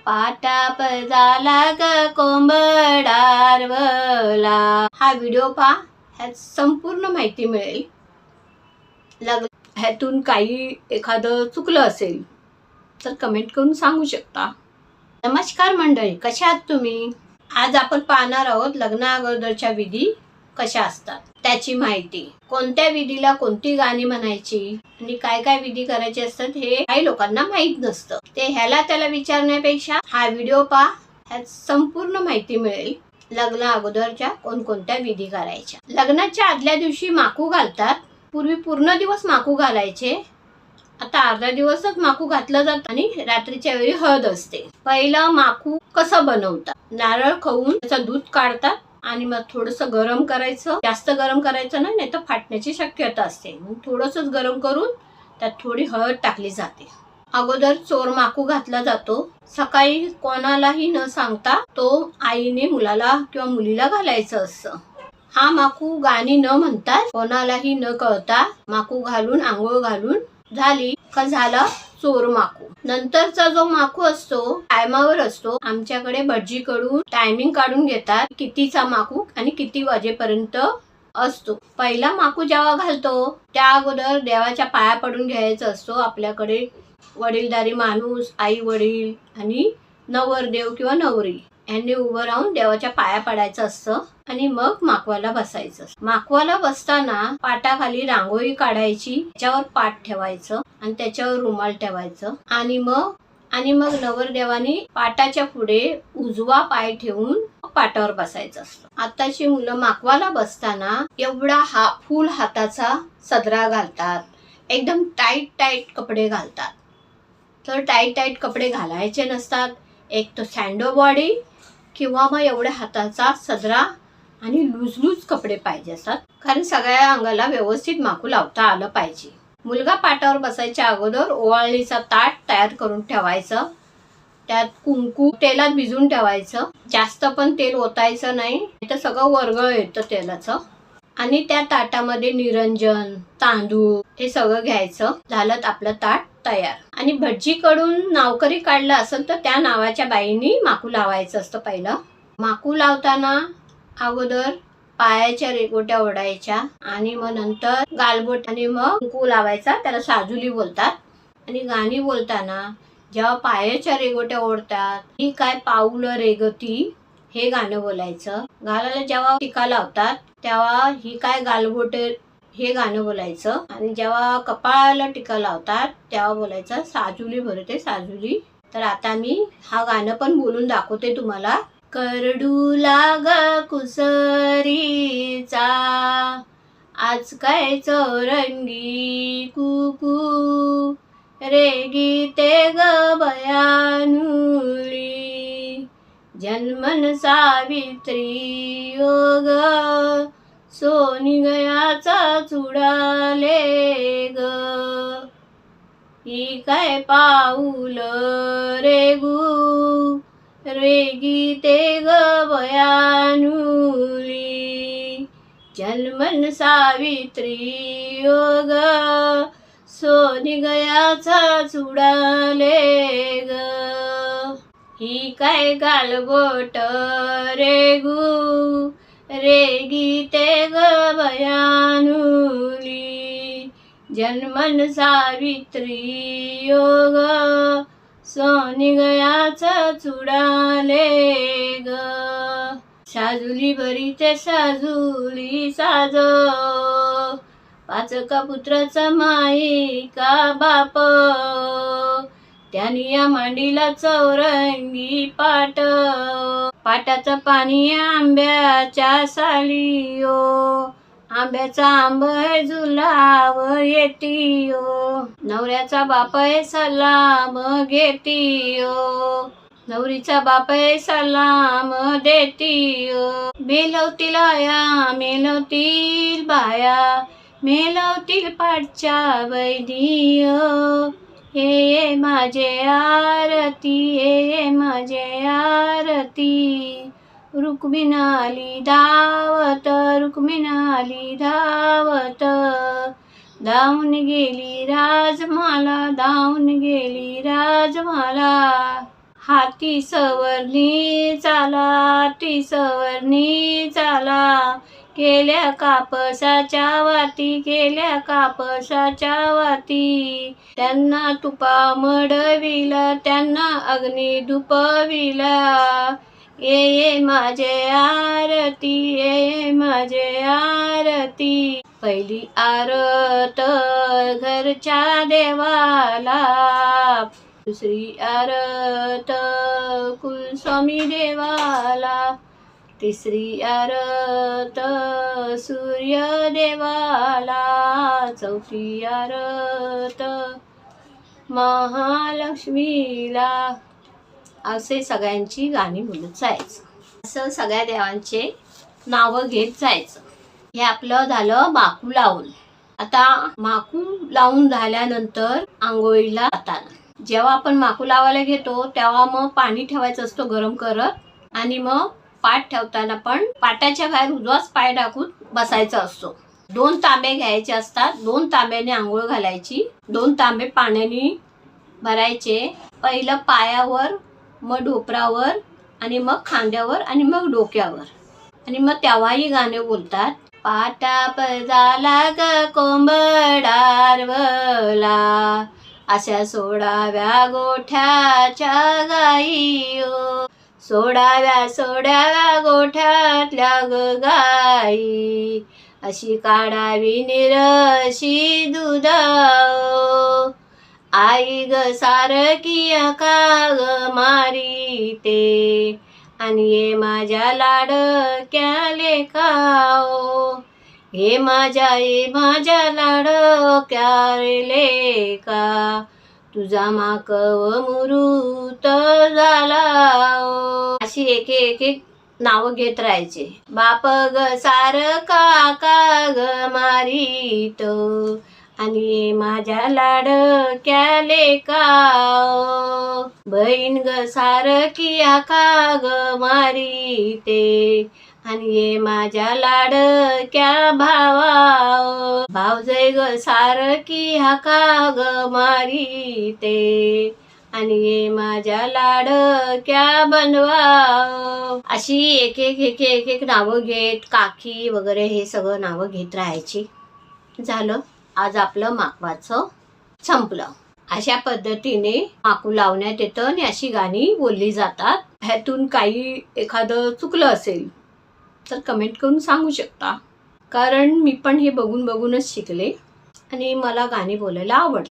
पाटा पजाला ग कोंबडारवला. हा व्हिडिओ पहा, ह्यात संपूर्ण माहिती मिळेल. ह्यातून काही एखादं चुकलं असेल तर कमेंट करून सांगू शकता. नमस्कार मंडळी, कशा आहात तुम्ही? आज आपण पाहणार आहोत लग्ना अगोदरच्या विधी कशा असतात त्याची माहिती. कोणत्या विधीला कोणती गाणी म्हणायची आणि काय काय विधी करायचे असतात हे काही लोकांना माहित नसतं. ते ह्याला त्याला विचारण्यापेक्षा हा व्हिडिओ पहा, ह्यात संपूर्ण माहिती मिळेल. लग्ना अगोदरच्या कोणकोणत्या विधी करायच्या. लग्नाच्या आदल्या दिवशी माकू घालतात. पूर्वी पूर्ण दिवस माकू घालायचे, आता अर्धा दिवसच माकू घातलं जात आणि रात्रीच्या वेळी हळद असते. पहिलं माकू कसं बनवतात? नारळ खवून त्याचं दूध काढतात आणि मग थोडंसं गरम करायचं. जास्त गरम करायचं नाही तर फाटण्याची शक्यता असते. मग थोडंसंच गरम करून त्यात थोडी हळद टाकली जाते. अगोदर चोर माकू घातला जातो. सकाळी कोणालाही न सांगता तो आईने मुलाला किंवा मुलीला घालायचं असतं. हा माकू गाणी न म्हणता कोणालाही न कळता माकू घालून आंघोळ घालून झाली का झाला चोर माकू. नंतरचा जो माकू असतो टायमावर असतो. आमच्याकडे भटजीकडून टायमिंग काढून घेतात कितीचा माकू आणि किती वाजेपर्यंत असतो. पहिला माकू जेव्हा घालतो त्या अगोदर देवाच्या पाया पडून घ्यायचं असतो. आपल्याकडे वडीलधारी माणूस, आई वडील आणि नवरदेव किंवा नवरी यांनी उभं राहून देवाच्या पाया पडायचं असतं आणि मग माकवाला बसायचं. माकवाला बसताना पाटाखाली रांगोळी काढायची, त्याच्यावर पाट ठेवायचं आणि त्याच्यावर रुमाल ठेवायचं आणि मग नवरदेवानी पाटाच्या पुढे उजवा पाय ठेवून पाटावर बसायचं असतं. आताची मुलं माकवाला बसताना एवढा फुल हाताचा सदरा घालतात, एकदम टाईट कपडे घालतात. तर टाईट कपडे घालायचे नसतात. एक तो सँडो बॉडी किंवा मग एवढ्या हाताचा सदरा आणि लूज कपडे पाहिजे असतात, कारण सगळ्या अंगाला व्यवस्थित माकू लावता आलं पाहिजे. मुलगा पाटावर बसायच्या अगोदर ओवाळणीचा ताट तयार करून ठेवायचं. त्यात कुंकू तेलात भिजून ठेवायचं. जास्त पण तेल ओतायचं नाही, तर सगळं वरगळ येतं तेलाचं. आणि त्या ताटामध्ये निरंजन, तांदूळ हे सगळं घ्यायचं. झालं आपलं ताट तयार. आणि भटजीकडून नावकरी काढलं असेल तर त्या नावाच्या बाईनी माकू लावायचं असतं. पहिलं माकू लावताना अगोदर पायाच्या रेघोट्या ओढायच्या आणि मग नंतर गालबोट आणि मग कुंकू लावायचा. त्याला साजुली बोलतात. आणि गाणी बोलताना जेव्हा पायाच्या रेघोट्या ओढतात, ही काय पाऊलं रेगती हे गाणं बोलायचं. गालाला जेव्हा टिका लावतात तेव्हा ही काय गालबोट हे गाणं बोलायचं. आणि जेव्हा कपाळाला टिका लावतात तेव्हा बोलायचं साजुली भरते साजुली. तर आता मी हा गाणं पण बोलून दाखवते तुम्हाला. करडू लाग कुसरीचा आज काय चौरंगी कुकू रेगीते ग बयानुली. जन्मन सावित्री योग सोनी गयाचा चुडाले ग. ही काय पाऊल रेगू रेगीते ग बयानुली. जन्मन सावित्री योग सोनी गयाचा चुडाले ग. ही काय गालबोट रेगू रेगीते ग बयानुली. जन्मन सावित्री योग सोनी गयाचा चुडाले ग. साजुली भरीते साजुली साज पाचका पुत्राचा माई का बाप. त्यानी या मांडीला चौरंगी पाट. पाटाचं पाणी आंब्याच्या सालीयो. आंब्याचा आंब झुलाव येतीयो. नवऱ्याचा बाप सलाम घेतीयो. नवरीचा बाप सलाम देतीयो. मेलवतील आया मेलवतील बाया मेलवतील पाठच्या वैदियो. हे माझे आरती हे माझे आरती. रुक्मिणाली धावत रुक्मिणाली धावत. धावून गेली राजमाला धावून गेली राजमाला. हाती सवर्णी चाला, हाती सवर्णी चाला, केल्या कापसाच्या वाती, केल्या कापसाच्या वाती. त्यांना तुपा मडविला, त्यांना अग्नी धुपविला. ये ये माझे आरती, ये ये माझे आरती. पहिली आरत घरच्या देवाला, दुसरी आरत कुलस्वामी देवाला, तिसरी आरत सूर्य देवाला, चौथी आरत महालक्ष्मीला. असे सगळ्यांची गाणी बोलत जायचं. असं सगळ्या देवांचे नावं घेत जायचं. हे आपलं झालं माकू लावून. आता माकू लावून झाल्यानंतर आंघोळीला जाताना जेव्हा आपण माकू लावायला घेतो तेव्हा मग पाणी ठेवायचं असतो गरम करत, आणि मग पाठ ठेवताना पण पाटाच्या बाहेर उजवाच पाय टाकून बसायचा असतो. 2 तांबे घ्यायचे असतात, 2 तांब्याने आंघोळ घालायची. 2 तांबे पाण्याने भरायचे. पहिलं पायावर, मग ढोपरावर, आणि मग खांद्यावर, आणि मग डोक्यावर. आणि मग तेव्हाही गाणे बोलतात. पाटा पळाला ग कोंबडारवला, अशा सोडाव्या गोठ्याच्या गाई ओ, सोडाव्या सोडाव्या गोठ्यातल्या ग गाई, अशी काढावी निरशी दूध ओ. आई ग सारखी का ग मारीते, आणि ये माझ्या लाडक्या लेका ओ, हे माझ्या लाडक्या लेका, तुझा माकव मुरुत झाला ओ. अशी एक एक नावं घेत राहायचे. बाप ग सारखा का ग मारीत, आणि माझ्या लाडक्या लेका ओ. बहीण ग सारखी का ग मारीते, आणि ये माझ्या लाडक्या भावा ओ. भावजय ग सारखी का ग मारीते, आणि ये माझ्या लाडक्या बनवा ओ. अशी एक एक नावं घेत, काकी वगैरे हे सगळं नावं घेत राहायची. झालं, आज आपलं माकवाचं संपलं. अशा पद्धतीने माकू लावण्यात येतं आणि अशी गाणी बोलली जातात. ह्यातून काही एखादं चुकलं असेल तर कमेंट करून सांगू शकता, कारण मी पण हे बघूनच शिकले आणि मला गाणी बोलायला आवडतं.